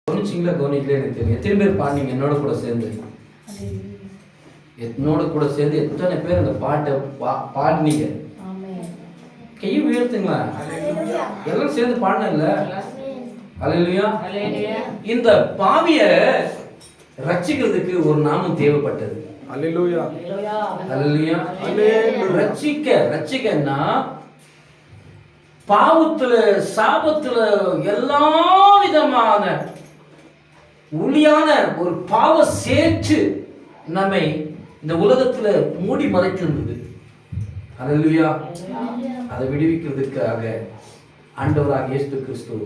கவனிச்சிங்களா கவனிக்கல எனக்கு தெரியும். எத்தனை பேர் பாடினீங்க என்னோட கூட சேர்ந்து? என்னோட கூட சேர்ந்து எத்தனை பேர் அந்த பாட்டை பாடினீங்க? கையை உயர்த்துங்களா? எல்லாம் சேர்ந்து பாடினல. அல்லேலூயா. இந்த பாவிய ரட்சிக்கிறதுக்கு ஒரு நாமம் தேவைப்பட்டது. அல்லேலூயா. அல்லேலூயா. ரட்சிக்கன்னா பாவத்துல சாபத்துல எல்லா விதமான ஒளியான ஒரு பாவ சேற்று நம்மை இந்த உலகத்துல மூடி மறைத்திருந்தது. அல்லேலூயா. அதை விடுவிக்கிறதுக்காக ஆண்டவராகிய இயேசு கிறிஸ்து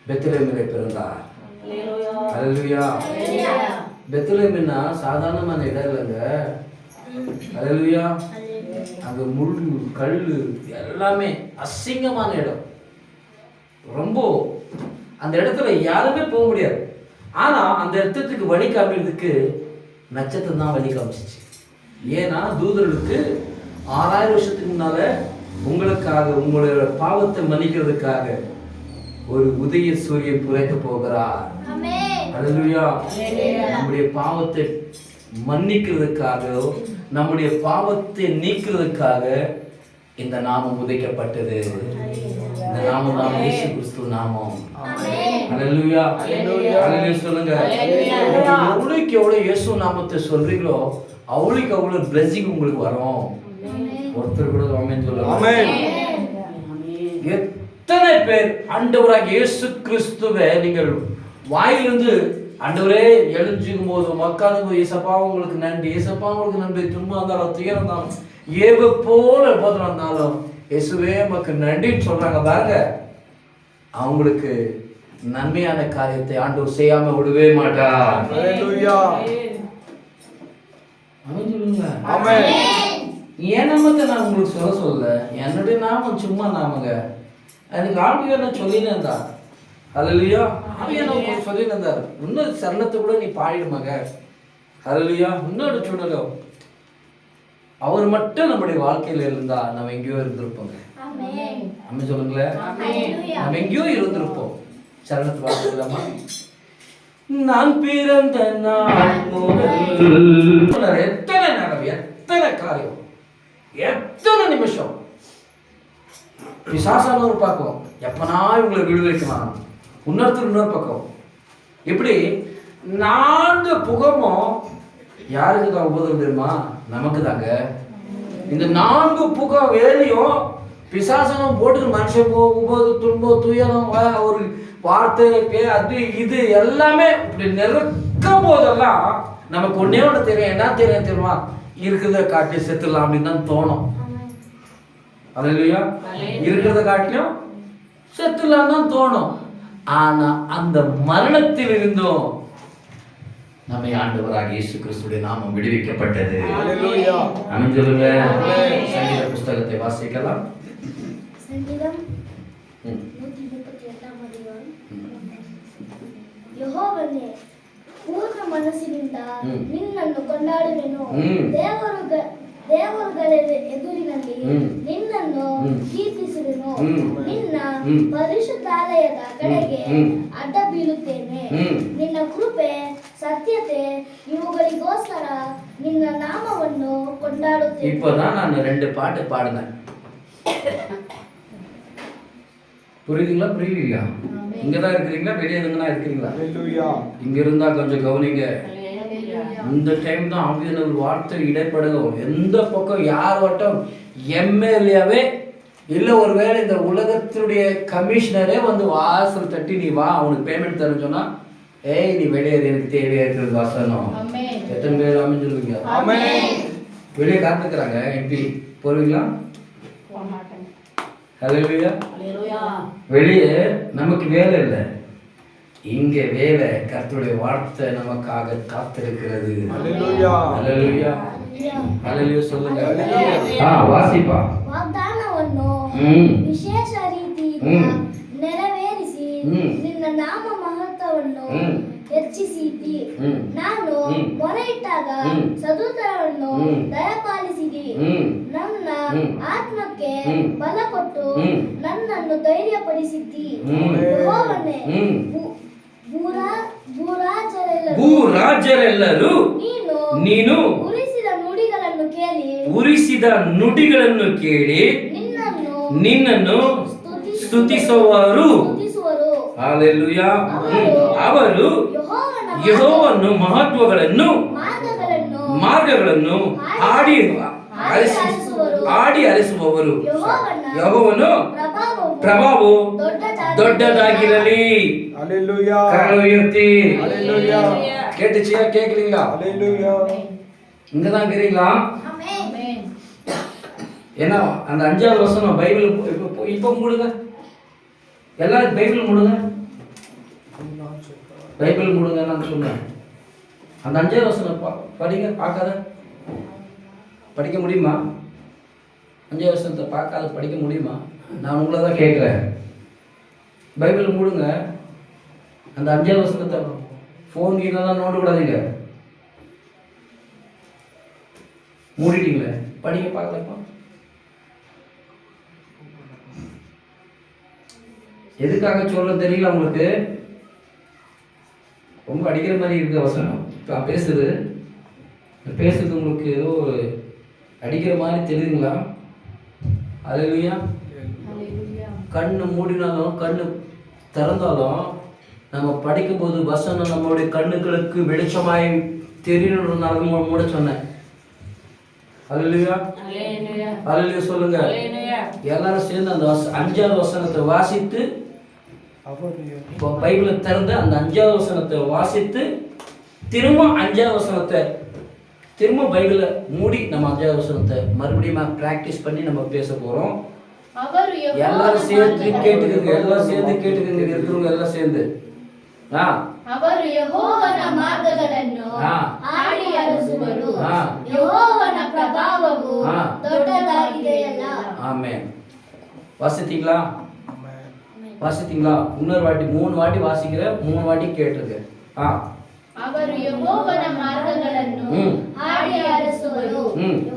பெத்லகேமிலே பிறந்தார். அல்லேலூயா. பெத்லகேம்னா சாதாரணமான இடம் இல்லைங்க. அல்லேலூயா. அங்க முள் கல் எல்லாமே அசிங்கமான இடம். ரொம்ப அந்த இடத்துல யாருமே போக முடியாது. ஆனா அந்த இடத்துக்கு வழி காமிக்கிறதுக்கு நட்சத்திரம் தான் வழி காமிச்சிச்சு. ஏன்னா தூதர்களுக்கு 6000 வருஷத்துக்கு முன்னால உங்களுக்காக உங்களுடைய பாவத்தை மன்னிக்கிறதுக்காக ஒரு உதய சூரியன் புரைக்க போகிறார். அல்லேலூயா. நம்முடைய பாவத்தை மன்னிக்கிறதுக்காக நம்முடைய பாவத்தை நீக்கிறதுக்காக இந்த நாமம் உதைக்கப்பட்டது. இந்த நாமம் தான் இயேசு கிறிஸ்து நாமம். அல்லேலூயா. அல்லேலூயா சொல்லுங்க. எவ்வளவுக்கு எவ்வளவு இயேசு நாமத்தை சொல்றீங்களோ அவளுக்கு அவ்வளவு பிளெஸிங் உங்களுக்கு வரும். ஒருத்தர் கூட ஆமென் சொல்லுங்க. ஆமென். எத்தனை பேர் ஆண்டவராகிய இயேசு கிறிஸ்துவை நீங்கள் வாயிலிருந்து ஆண்டவரே எழுஞ்சிக்கும் போது உட்காந்து ஏசப்பா உங்களுக்கு நன்றி, ஏசப்பா உங்களுக்கு நன்றி, துன்பம் இருந்தாலும் துயரம் இருந்தாலும் ஏவ போல போதும் இருந்தாலும் இயேசுவே உமக்கு நன்றின்னு சொல்றாங்க பாருங்க. அவங்களுக்கு நன்மையான காரியத்தை ஆண்டவர் செய்யாம விடவே மாட்டார். அல்லேலூயா. ஆமென் சொல்லுங்க. ஆமென். என் நாமத்தை நான் உங்களுக்கு சொல்ல என்னுடைய நாமம் சும்மா நாமங்க. எனக்கு ஆவியானவர் சொல்லினே இருந்தார். அல்லேலூயா. ஆவியானவர் சொல்லினே இருந்தார். இன்னொரு சரணத்தை கூட நீ பாடிடுமாங்க. அல்லேலூயா. இன்னொரு சொல்லலாம். அவர் மட்டும் நம்முடைய வாழ்க்கையில இருந்தா நம்ம எங்கேயோ இருந்திருப்போங்க. ஆமென் சொல்லுங்களேன். நம்ம எங்கேயோ இருந்திருப்போம். சரணத்தை பாடிக்கலாமா? நான் பிறந்த நாள் முதல் எத்தனை நேரம், எத்தனை காரியம், எத்தனை நிமிஷம் பிசாசான ஒரு பக்கம் எப்பனா இவங்களை விடுவிக்கலாம், இன்னொரு பக்கம் இப்படி 4 புகமும் யாருக்கு தான் உபதம் தெரியுமா? நமக்கு தாங்க. இந்த 4 புகம் வேலையும் பிசாசனம் போட்டு மனுஷன் உபதம் துன்பம் துயரம் ஒரு வார்த்தை அது இது எல்லாமே இப்படி நெருக்கும் போதெல்லாம் நமக்கு ஒன்னே ஒன்று தெரியும். என்ன தெரியும் தெரியுமா? இருக்கிறத காட்டி செத்துடலாம் அப்படின்னு தான் தோணும். அல்லேலூயா. இருக்கிறத காட்டிலும் செத்துலாம் தான் தோணும். ஆனா அந்த மரணத்தில் இருந்தும் நம்மை ஆண்டவராகிய இயேசு கிறிஸ்துவின் நாமம் விடுவிக்கப்பட்டது. அல்லேலூயா. ஆமென் சொல்லுங்க. சங்கீத புத்தகத்தை வாசிக்கலாம். சங்கீதம் 138 அதிகாரம். ಯೆಹೋವನೇ ಪೂರ್ಣ ಮನಸ್ಸಿನಿಂದ ನಿನ್ನನ್ನು ಕೊಂಡಾಡುವೆನು. ದೇವರುಗಳ ಎದುರಿನಲ್ಲಿ ನಿನ್ನನ್ನು ಕೀರ್ತಿಸುವೆನು. ನಿನ್ನ ಪರಿಶುದ್ಧಾಲಯದ ಕಡೆಗೆ ಅಡ್ಡ ಬೀಳುತ್ತೇನೆ. ನಿನ್ನ ಕೃಪೆ ಸತ್ಯತೆ ಇವುಗಳಿಗೋಸ್ಕರ ನಿನ್ನ ನಾಮವನ್ನು ಕೊಂಡಾಡುತ್ತೇನೆ. இப்போதான் நான் 2 பாட்டு பாடினேன். புரியுதுங்களா? புரியலையா? இங்கதான் இருக்கிறீங்களா? வெளியே எங்கன்னா இருக்கிறீங்களா? இங்க இருந்தா கொஞ்சம் கவனிங்க. இந்த டைம் தான் ஆவியானவர் வார்த்தை இடைப்படுகும். எந்த பக்கம் யார் வட்டம் எம்எல்ஏவே இல்லை, ஒருவேளை இந்த உலகத்தினுடைய கமிஷனரே வந்து வாசல் தட்டி நீ வா அவனுக்கு பேமெண்ட் தரேன்னு சொன்னா, ஏய் நீ வெளியேறு, எனக்கு தேவையா இருக்கிறது வாசனம். எத்தனை பேர் ஆமென் சொல்லுவீங்க? வெளியே காத்துக்கிறாங்க. எம்பி போறீங்களா? அல்லேலூயா. வெளியே நமக்கு வேலை இல்லை, இங்க வேலை. கர்த்தருடைய வார்த்தை நமக்காக காத்திருக்கிறது. அல்லேலூயா. அல்லேலூயா. அல்லேலூயா சொல்லுங்க. வாசிப்பா. ವಾಗ್ದಾನವನ್ನು ವಿಶೇಷ ರೀತಿಯಿಂದ ನೆರವೇರಿಸಿ ನಿನ್ನ ನಾಮ ಮಹತ್ವವನ್ನು ಹೆಚ್ಚಿಸಿದಿ. ನಾನು ಮೊರೆಯಿಟ್ಟಾಗ ಸದುತ್ತರವನ್ನು ದಯಪಾಲಿಸಿದಿ. ನನ್ನ ಆತ್ಮಕ್ಕೆ ಬಲ ಕೊಟ್ಟು ನನ್ನನ್ನು ಧೈರ್ಯಪಡಿಸಿದ್ದಿ. ಯೆಹೋವನೇ, ಭೂರಾಜ ರಾಜರೆಲ್ಲರೂ ನೀನು ಉರಿಸಿದ ನುಡಿಗಳನ್ನು ಕೇಳಿ ನಿನ್ನನ್ನು ಸ್ತುತಿಸುವರು. ಹಲ್ಲೆಲೂಯಾ. ಅವರು ಯೆಹೋವನ ಮಹತ್ವಗಳನ್ನು ಮಾರ್ಗಗಳನ್ನು ಹಾಡಿ ಅರಸುವವರು. ಯೆಹೋವನ ಪ್ರಭಾವವು ದೊಡ್ಡದಾಗಿರಲಿ. கரங்களை உயர்த்தி கேட்டுச்சியா? கேக்குறீங்களா? இங்கதான் இருக்கிறீங்களா? ஏன்னா அந்த 5வது வசனம் பைபிள் இப்ப மூடுங்க, எல்லாரும் பைபிள் மூடுங்க, பைபிள் மூடுங்க. நான் சொன்னேன் அந்த 5வது வசனம் படிங்க. பார்க்காத படிக்க முடியுமா? 5வது வசனத்தை பார்க்காத படிக்க முடியுமா? நான் உங்களை தான் கேட்குறேன். பைபிள் மூடுங்க. அந்த 5வது வசனத்தை ஃபோன் கீழெல்லாம் நோண்டக்கூடாதீங்க. மூடிட்டீங்களே, படிக்க பார்க்கலப்பா. எதுக்காக சொல்ல தெரியல உங்களுக்கு? ரொம்ப அடிக்கிற மாதிரி இருக்கு வசனம். இப்போ பேசுறது உங்களுக்கு ஏதோ ஒரு அடிக்கிற மாதிரி தெரியுதுங்களா? அல்லேலூயா. கண்ணு மூடினாலும் கண்ணு திறந்தாலும் நம்ம படிக்கும்போது வசனம் நம்மளுடைய கண்ணுகளுக்கு வெளிச்சமாய் தெரியணும்னு மூட சொன்னேன். அல்லேலூயா. அல்லேலூயா சொல்லுங்க. எல்லாரும் சேர்ந்து அந்த 5வது வசனத்தை வாசித்து, இப்போ பைபிளை திறந்து அந்த 5வது வசனத்தை வாசித்து திரும்ப 5வது வசனத்தை திரும்ப பைபிளை மூடி நம்ம 5வது வசனத்தை மறுபடியும் பிராக்டிஸ் பண்ணி நம்ம பேச போறோம். எல்லாரும் சேர்ந்து கேட்டுக்கங்க, எல்லாம் சேர்ந்து கேட்டுக்கங்க, இருக்கிறவங்க எல்லாம் சேர்ந்து. ಅವರು ಯೆಹೋವನ ಮಾರ್ಗಗಳನ್ನು ಹಾಡಿ ಅರಸುವರು. ಯೆಹೋವನ ಪ್ರಭಾವವು ದೊಡ್ಡದಾಗಿದೆಯಲ್ಲ. ஆமென். வாசித்தீங்களா? வாசித்தீங்களா? இன்னொரு வாட்டி 3 வாட்டி வாசிக்கிற, 3 வாட்டி கேட்டுருங்க. ಅವರು ಯೆಹೋವನ ಮಾರ್ಗಗಳನ್ನು ಹಾಡಿ ಅರಸುವರು.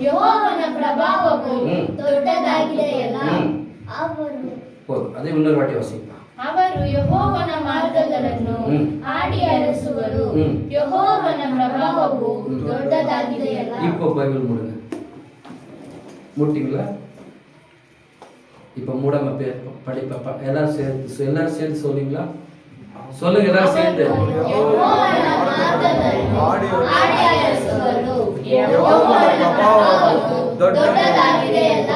ಯೆಹೋವನ ಪ್ರಭಾವವು ದೊಡ್ಡದಾಗಿದೆಯಲ್ಲ. ಅವರು ಅದೇ ಇನ್ನೊரு ವಾಟಿ ವಾಸಿக்கலாம். ಅವರು ಯೆಹೋವನ ಮಾರ್ಗಗಳನ್ನು ಹಾಡಿ ಅರಸುವರು. ಯೆಹೋವನ ಪ್ರಭಾವವು ದೊಡ್ಡದಾಗಿದೆಯಲ್ಲ. இப்போ பைபிள் மூடுங்க. மூட்டிங்களா? இப்போ மூடாம படிப்பா. எல்லாரும் சேர்ந்து சொல்லுங்களா? சொல்லுங்க எல்லாரும் சேர்ந்து. ಯೆಹೋವನ ಮಾರ್ಗಗಳನ್ನು ಹಾಡಿ ಅರಸುವರು. ಯೆಹೋವನ ಪ್ರಭಾವವು ದೊಡ್ಡದಾಗಿದೆಯಲ್ಲ.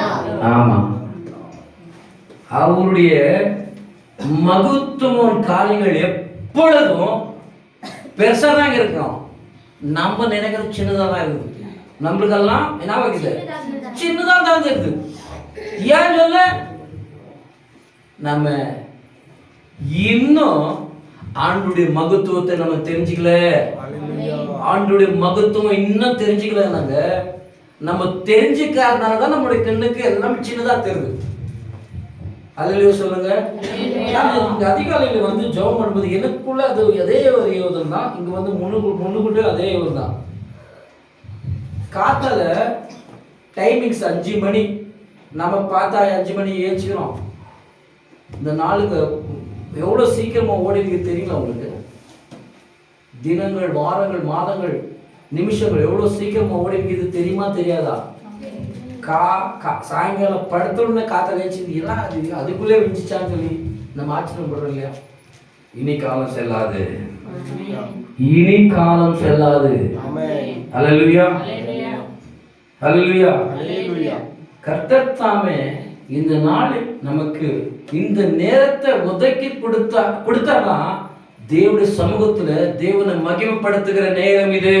ஆமா. அவருடைய மகத்துவம் காரியங்கள் எப்பொழுதும் பெருசா தான் இருக்கும். நம்ம நினைக்கிறது சின்னதா தான் இருக்குது. நம்மளுக்கெல்லாம் என்ன ஆகுது? சின்னதா தான் இருக்குது. ஏன் சொல்ல? நம்ம இன்னும் ஆண்டுடைய மகத்துவத்தை நம்ம தெரிஞ்சுக்கல. ஆண்டுடைய மகத்துவம் இன்னும் தெரிஞ்சுக்கல. நம்ம தெரிஞ்சுக்காதனால தான் நம்மளுடைய கண்ணுக்கு எல்லாம் சின்னதா தெரியுது. அல்லேலூயா சொல்லுங்க. அதிகாலையில் வந்து ஜெபம் பண்ணும்போது எனக்குள்ள அது அதே ஒரு ஏவுதல் தான். இங்க வந்து முன்னுக்குள்ள அதே ஏவுதல் தான். காத்தால டைமிங்ஸ் 5 மணி. நம்ம பார்த்தா 5 மணி ஏஞ்சிக்கிறோம். இந்த நாளுக்கு எவ்வளோ சீக்கிரமா ஓடிருக்கு தெரியுங்களா உங்களுக்கு? தினங்கள், வாரங்கள், மாதங்கள், நிமிஷங்கள் எவ்வளோ சீக்கிரமா ஓடிருக்கு தெரியுமா தெரியாதா? சாயங்காலம் படுத்தோடனே காத்த கழிச்சு எல்லாம் அதுக்குள்ளே விஞ்சிச்சான்னு சொல்லி நம்ம ஆச்சரியம் படுறோம் இல்லையா? இனி காலம் செல்லாது, இனி காலம் செல்லாது. அல்லேலூயா, அல்லேலூயா. கர்த்தர் தாமே இந்த நாள் நமக்கு இந்த நேரத்தை ஒதுக்கி கொடுத்தானா தேவனுடைய சமூகத்துல தேவனை மகிமைப்படுத்துகிற நேரம் இது.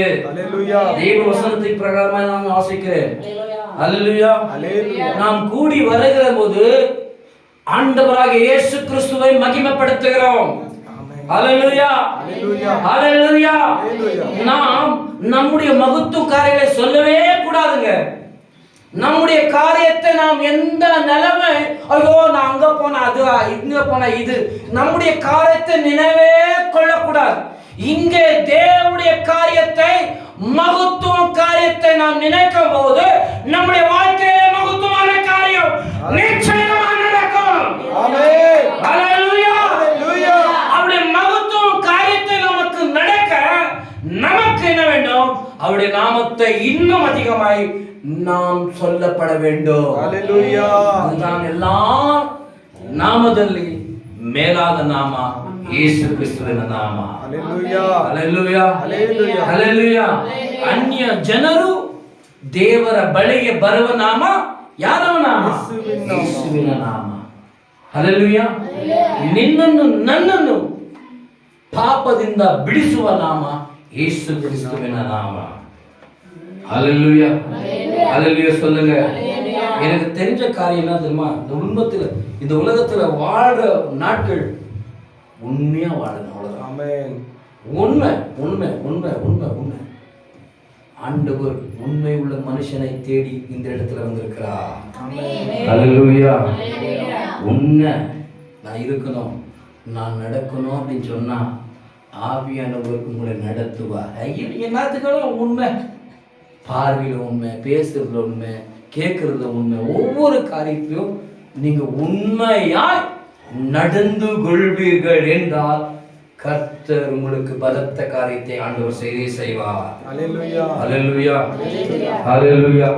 தேவ வசனத்தை பிரகாரமா நான் வாசிக்கிறேன். அல்லேலூயா. நாம் கூடி வருகிற போது ஆண்டவராக இயேசு கிறிஸ்துவை மகிமைப்படுத்துகிறோம். அல்லேலூயா, அல்லேலூயா. நாம் நம்முடைய மகத்துவ காரியங்களை சொல்லவே கூடாதுங்க. நம்முடைய காரியத்தை நாம் எந்த நிலைமை, ஐயோ நான் அங்க போன அது, இங்க போன இது, நம்முடைய காரியத்தை நினைவே கொள்ளக்கூடாது. இங்கே தேவனுடைய காரியத்தை, மகத்துவ காரியத்தை நாம் நினைக்கும் போது நம்முடைய வாழ்க்கையில மகத்துவமான காரியம் நிச்சயமாக நடக்கும். ஆமென், அல்லேலூயா, அல்லேலூயா. அவருடைய மகத்துவ காரியத்தை நமக்கு நடக்க அவருடைய நாமத்தை இன்னும் அதிகமாய் நாம் சொல்லப்பட வேண்டும். Hallelujah. அதுதான் எல்லா ನಾಮದಲ್ಲಿ ಮೇಲಾದ ನಾಮ ಯೇಸು ಕ್ರಿಸ್ತುವಿನ ನಾಮ. Hallelujah. Hallelujah, Hallelujah. ಹಲ್ಲೆಲೂಯಾ. ಅನ್ಯ ಜನರು ದೇವರ ಬಳಿಗೆ ಬರುವ ನಾಮ ಯಾರವ ನಾಮ? ಯೇಸುವಿನ ನಾಮ. ಹಲ್ಲೆಲೂಯಾ. ನಿನ್ನನ್ನು ನನ್ನನ್ನು ಪಾಪದಿಂದ ಬಿಡಿಸುವ ನಾಮ ಯೇಸು ಕ್ರಿಸ್ತುವಿನ ನಾಮ. ஹல்லேலூயா, ஹல்லேலூயா சொல்லுங்க. எனக்கு தெரிஞ்ச காரியம் என்ன தெரியுமா? இந்த உலகத்துல வாழ்ற நாட்கள் உண்மையா வாழணும், அவ்வளவுதான். Amen. உண்மை உண்மை உண்மை உண்மை உண்மை. ஆண்டவர் உண்மை உள்ள மனுஷனை தேடி இந்த இடத்துல வந்திருக்கிறார். ஹல்லேலூயா. உண்மை நான் இருக்கணும், நான் நடக்கணும் அப்படின்னு சொன்னா ஆவியானவர் உங்களை நடத்துவார். ஐயோ, எல்லாத்துக்கும் உண்மை, பார்வையில் உண்மை, பேசுறதுல உண்மை, கேட்கறதுல உண்மை, ஒவ்வொரு காரியத்திலும் நீங்க உண்மையாய் நடந்து கொள்வீர்கள் என்றால் கர்த்தர் உங்களுக்கு பலத்த காரியத்தை ஆண்டவர் செய்வார். Hallelujah. ஹல்லேலூயா, ஹல்லேலூயா.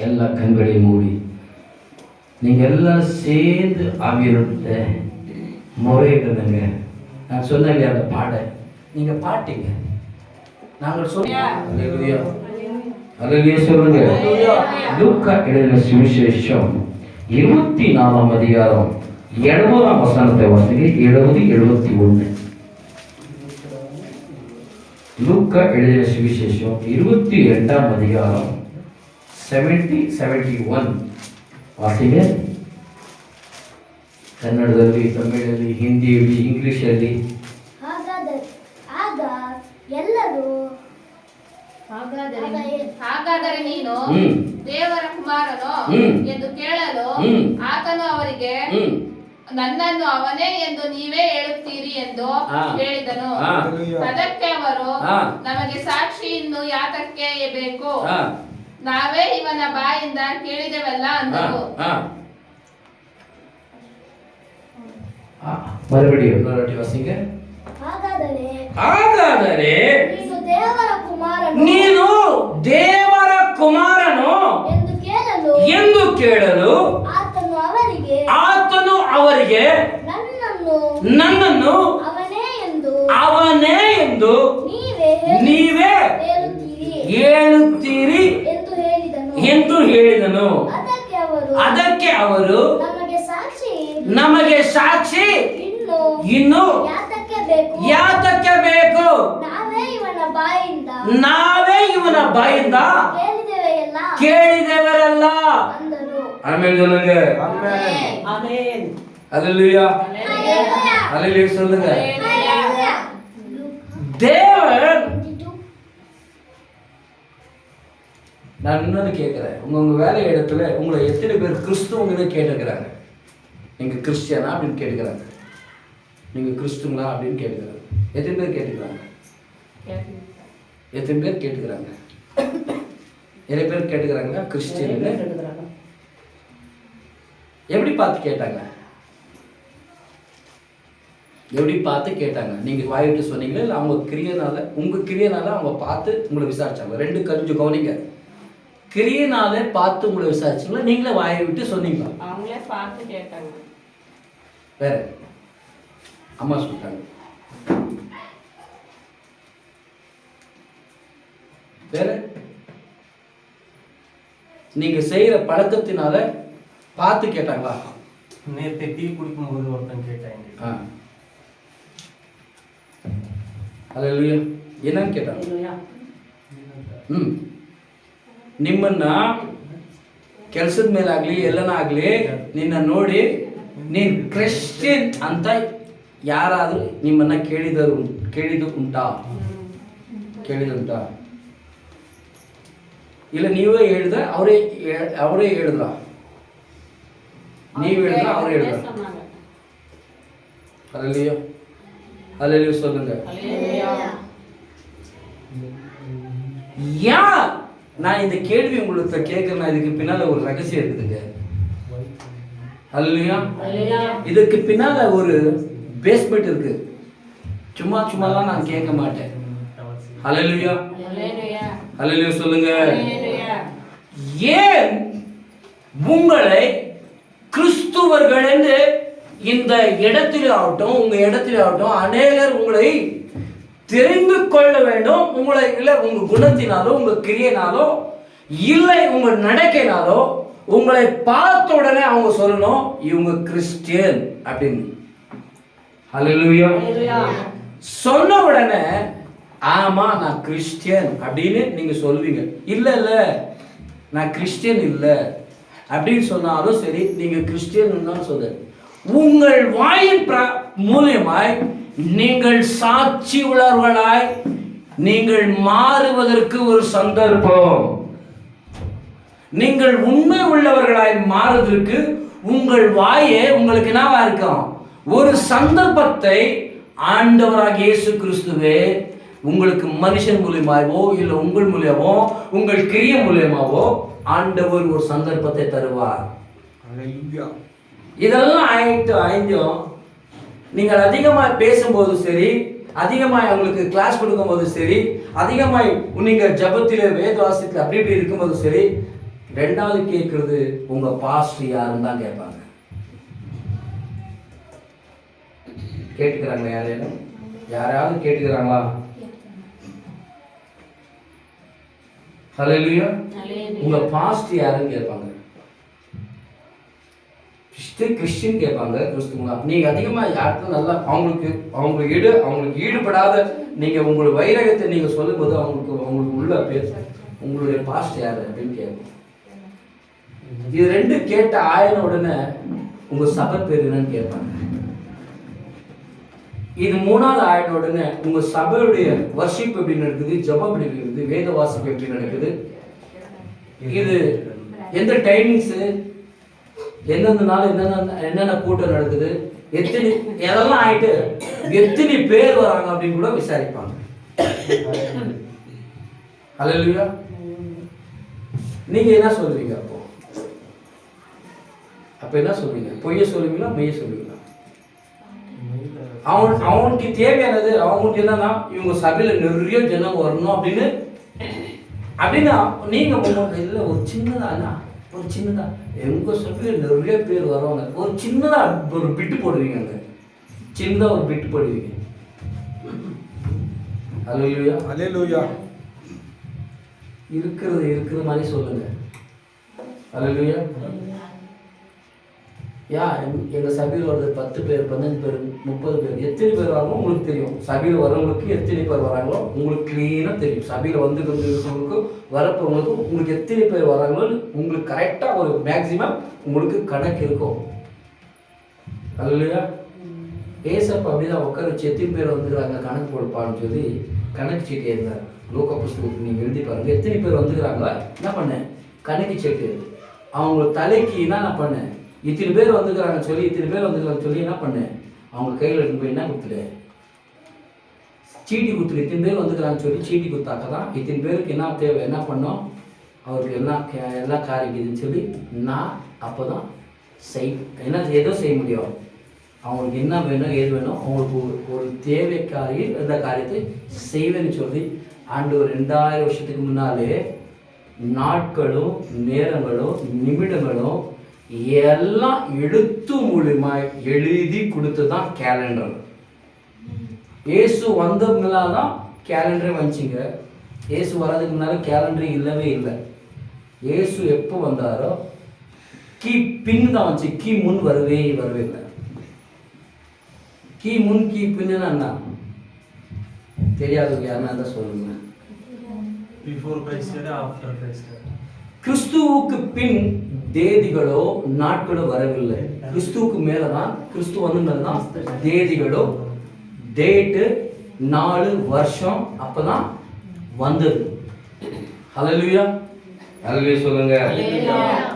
எல்லா கண்களையும் மூடி நீங்க எல்லாம் சேர்ந்து ஆவியர்கிட்ட முறையிடுங்க. நான் சொன்னேன் இல்லையா, அந்த பாட நீங்க பாட்டீங்க, நாங்கள் சொன்னோம். ஹல்லேலூயா, ஹல்லேலூயா சொல்லுங்க. லூக்கா எழுதின சுவிசேஷம் 24ஆம் அதிகாரம் 70ஆம் வசனத்தை வாசிங்க. 70-71. லூக்கா எழுதின சுவிசேஷம் 22ஆம் அதிகாரம் 70-71 ವಾಸಿಗೆ ಕನ್ನಡದಲ್ಲಿ, ತಮಿಳಲ್ಲಿ, ಹಿಂದಿಯಲ್ಲಿ, ಇಂಗ್ಲಿಷಲ್ಲಿ. ಹಾಗಾದರೆ ನೀನು ದೇವರ ಕುಮಾರನು ಎಂದು ಕೇಳಲು ಆತನು ಅವರಿಗೆ, ನನ್ನನ್ನು ಅವನೇ ಎಂದು ನೀವೇ ಹೇಳುತ್ತೀರಿ ಎಂದು ಹೇಳಿದನು. ಅದಕ್ಕೆ ಅವರು, ನಮಗೆ ಸಾಕ್ಷಿ ಇನ್ನು ಯಾತಕ್ಕೆ ಬೇಕು? ನಾವೇ ಇವನ ಬಾಯಿಂದ ಕೇಳಿದೆವಲ್ಲ ಅಂದರು. ಮறுபடியும் ವಾಸಿಗೆ. ಹಾಗಾದರೆ ನೀನು ದೇವರ ಕುಮಾರನು ಎಂದು ಕೇಳಲು ಆತನು ಅವರಿಗೆ, ನನ್ನನ್ನು ಅವನೇ ಎಂದು ನೀವೇ ಹೇಳುತ್ತೀರಿ ಎಂದು ಹೇಳಿದನು. ಅದಕ್ಕೆ ಅವರು, ನಮಗೆ ಸಾಕ್ಷಿ ಇನ್ನು ಯಾತಕ್ಕೆ ಬೇಕು? ನಾವೇ ಇವನ ಬಾಯಿಂದ ಕೇಳಿದೆವರಲ್ಲ. ಆಮೇಲೆ சொல்லுங்க. Amen. ஹல்லேலூயா, ஹல்லேலூயா சொல்லுங்க. தேவன், நான் இன்னொன்று கேட்குறேன், உங்க வேலை இடத்துல உங்களை எத்தனை பேர் கிறிஸ்துவங்கன்னு கேட்டுக்கிறாங்க? நீங்க கிறிஸ்டியனா அப்படின்னு கேட்டுக்கிறாங்க. நீங்க கிறிஸ்துங்களா அப்படின்னு கேட்டுக்கிறாங்க. எத்தனை பேர் கேட்டுக்கிறாங்க? எத்தனை பேர் கேட்டுக்கிறாங்க? நிறைய பேர் கேட்டுக்கிறாங்க கிறிஸ்டியன். எப்படி பார்த்து கேட்டாங்க? எப்படி பார்த்து கேட்டாங்க? நீங்க வாயிட்டு சொன்னீங்களா, இல்லை அவங்க கிரியனால, உங்க கிரியனால அவங்க பார்த்து உங்களை விசாரிச்சாங்க? ரெண்டு கொஞ்சம் கவனிங்க. கிரியனால பார்த்து உங்களை விசாரிச்சிங்களா, நீங்களே வாயை விட்டு சொன்னீங்களா? அவங்களே பார்த்து கேட்டாங்க. வேற அம்மா சொல்லிட்டாங்க. வேற நீங்க செய்யற பழக்கத்தினால பார்த்து கேட்டாங்களா? நேற்று டீ குடிக்கும்போது ஒருத்தன் கேட்டாங்க. ஹல்லேலூயா. என்னன்னு கேட்டாங்க? ನಿಮ್ಮನ್ನ ಕೆಲಸದ ಮೇಲಾಗ್ಲಿ ಎಲ್ಲನಾಗ್ಲಿ ನಿನ್ನ ನೋಡಿ ನೀನ್ ಕ್ರಿಶ್ಚಿಯನ್ ಅಂತ ಯಾರಾದ್ರೂ ನಿಮ್ಮನ್ನ ಕೇಳಿದ್ದು ಉಂಟಾ? ಇಲ್ಲ ನೀವೇ ಹೇಳಿದ ಅವರೇ ಹೇಳಿದ್ರ? ನೀವು ಹೇಳಿದ್ರ ಅವರೇ ಹೇಳಿದ್ರ? ஹல்லேலூயா, ஹல்லேலூயா சொல்லுங்க. ஏன் நான் இந்த கேள்வி உங்களுக்கு கேட்கிறேன்னா, இதுக்கு பின்னால ஒரு ரகசியம் இருக்குதுங்க. ஹல்லேலூயா. இதுக்கு பின்னால ஒரு பேஸ்மெண்ட் இருக்கு. சும்மாலாம் நான் கேட்க மாட்டேன். ஹல்லேலூயா, அல்லேலூயா, ஹல்லேலூயா சொல்லுங்க. அல்லேலூயா. ஏன் உங்களை கிறிஸ்துவர்கள் என்று இந்த இடத்திலே ஆகட்டும், உங்க இடத்திலே ஆகட்டும், அநேகர் உங்களை தெரிந்து கொள்ள வேண்டும். உங்களை இல்லை உங்க குணத்தினாலோ, உங்க கிரியைனாலோ, இல்லை உங்க நடக்கைனாலோ, உங்களை பார்த்த உடனே அவங்க சொல்லணும் இவங்க கிறிஸ்டியன் அப்படின்னு. ஹல்லேலூயா. சொன்ன உடனே ஆமா நான் கிறிஸ்டியன் அப்படின்னு நீங்க சொல்வீங்க. இல்ல இல்ல நான் கிறிஸ்டியன் இல்ல அப்படின்னு சொன்னாலும் சரி, நீங்க கிறிஸ்டியன் தான் சொல்ல. உங்கள் வாயின் மூலியமாய் நீங்கள் சாட்சி உள்ளவர்களாய் நீங்கள் மாறுவதற்கு ஒரு சந்தர்ப்பம். நீங்கள் உண்மை உள்ளவர்களாய் மாறுவதற்கு உங்கள் வாயே உங்களுக்கு என்னவா இருக்கும்? ஒரு சந்தர்ப்பத்தை ஆண்டவராகிய இயேசு கிறிஸ்துவே உங்களுக்கு மனுஷன் மூலியமாவோ இல்லை உங்கள் மூலியமோ உங்கள் கிரிய மூலியமாவோ ஆண்டவர் ஒரு சந்தர்ப்பத்தை தருவார். இதெல்லாம் ஆயிடும். நீங்கள் அதிகமாக பேசும்போது சரி, அதிகமாக உங்களுக்கு கிளாஸ் கொடுக்கும்போது சரி, அதிகமாக நீங்கள் ஜபத்திலே வேத வாசித்து அப்படி இப்படி இருக்கும்போது சரி, ரெண்டாவது கேட்கறது உங்க பாஸ்டர் யாருன்னு தான் கேட்பாங்க. கேட்டுக்கிறாங்களா? யாராவது கேட்டுக்கிறாங்களா? ஹல்லேலூயா. உங்க பாஸ்டர் யாருன்னு கேட்பாங்க. கிறிஸ்டியன் கேட்பாங்க, கிறிஸ்துவங்களா. நீங்க அதிகமா யாருக்கும் நல்லா அவங்களுக்கு ஈடுபடாத நீங்க உங்களுடைய வைரகத்தை நீங்க சொல்லும்போது அவங்களுக்கு உள்ள பேர் உங்களுடைய பாஸ்டர் யாரு அப்படின்னு கேட்போம். இது ரெண்டு கேட்ட ஆயின உடனே உங்க சபை பேர் என்னன்னு கேட்பாங்க. இது மூணாவது ஆயின உடனே உங்க சபையுடைய வர்ஷிப் எப்படி நடக்குது, ஜபம் எப்படி நடக்குது, வேத வாசிப்பு எப்படி நடக்குது, இது எந்த டைமிங்ஸ், எந்தெந்த நாள் என்னென்ன கூட்டம் நடக்குது, எதெல்லாம் ஆயிட்டு எத்தனை பேர் வராங்க அப்படின்னு கூட விசாரிப்பாங்க. ஹல்லேலூயா. நீங்க என்ன சொல்றீங்க? அப்ப என்ன சொல்றீங்க? பொய்ய சொல்லுவீங்களா, மெய்ய சொல்லுவீங்களா? அவனுக்கு தேவையானது அவங்களுக்கு என்னன்னா இவங்க சபையில நிறைய ஜனம் வரணும் அப்படின்னு நீங்க இல்ல ஒரு சின்னதா எங்க சபையில நிறைய பேர் வருவாங்க, ஒரு சின்னதா ஒரு பிட்டு போடுவீங்க. அங்க சின்னதா ஒரு பிட்டு போடுவீங்க. அல்லேலூயா, அல்லேலூயா. இருக்கிற மாதிரி சொல்லுங்க. அல்லேலூயா. எங்க சபையில் ஒரு 10 பேர் 15 பேர் 30 பேர் எத்தனை பேர் வராங்களோ உங்களுக்கு தெரியும். சபையில் வரவங்களுக்கு எத்தனை பேர் வராங்களோ உங்களுக்கு கிளீனா தெரியும். சபையில் வந்து இருக்கிறவங்களுக்கு வரப்பவங்களுக்கு உங்களுக்கு எத்தனை பேர் வராங்களோ உங்களுக்கு கரெக்டா ஒரு மேக்சிமம் உங்களுக்கு கணக்கு இருக்கும். அல்லேலூயா. ஏசப்பா அப்படிதான் உட்கார வச்சு எத்தனை பேர் வந்துக்கிறாங்க கணக்கு போடுப்பான்னு சொல்லி கணக்கு சீட்டு இருந்தார். லோக புஸ்தகத்துக்கு நீங்க எழுதி பாருங்க. எத்தனை பேர் வந்துக்கிறாங்களா என்ன பண்ணேன் கணக்கு சீட்டு அவங்க தலைக்கு என்ன பண்ணேன், இத்தனை பேர் வந்துக்கிறாங்கன்னு சொல்லி என்ன பண்ணேன் அவங்க கையில் எடுத்து போய் என்ன கொடுத்துரு சீட்டி கொடுத்துரு. இத்தனை பேர் வந்துக்கிறாங்கன்னு சொல்லி சீட்டி கொடுத்தாக்க தான் இத்தனை பேருக்கு என்ன தேவை என்ன பண்ணோம் அவருக்கு எல்லாம் காரிக்குதுன்னு சொல்லி நான் அப்போ தான் ஏதோ செய்ய முடியும். அவங்களுக்கு என்ன வேணும் ஏது வேணும் அவங்களுக்கு ஒரு தேவைக்காரி இந்த காரியத்தை செய்வேன்னு சொல்லி ஆண்டவர் 2000 வருஷத்துக்கு முன்னாலே நாட்களும் நேரங்களும் நிமிடங்களும் எல்லாம் எழுத்து மூலியமா எழுதி கொடுத்துதான் கேலண்டர். இயேசு வந்தவங்களாதான் கேலண்டரே வந்துச்சுங்க. இயேசு வர்றதுக்கு முன்னால கேலண்டரே இல்லவே இல்லை. இயேசு எப்போ வந்தாரோ கீ பின் தான் வந்துச்சு, கீ முன் வரவே இல்லை. கீ முன் கீ பின்னா என்ன தெரியாதவங்க யாருன்னா தான் சொல்லுங்க. கிறிஸ்துவுக்கு பின் தேதிகளோ நாட்களோ வரவில்லை. கிறிஸ்துவுக்கு மேலதான் கிறிஸ்து வந்துதான் தேதிகளோ டேட்டு நாலு வருஷம் அப்பதான் வந்தது. ஹல்லேலூயா, ஹல்லேலூயா சொல்லுங்க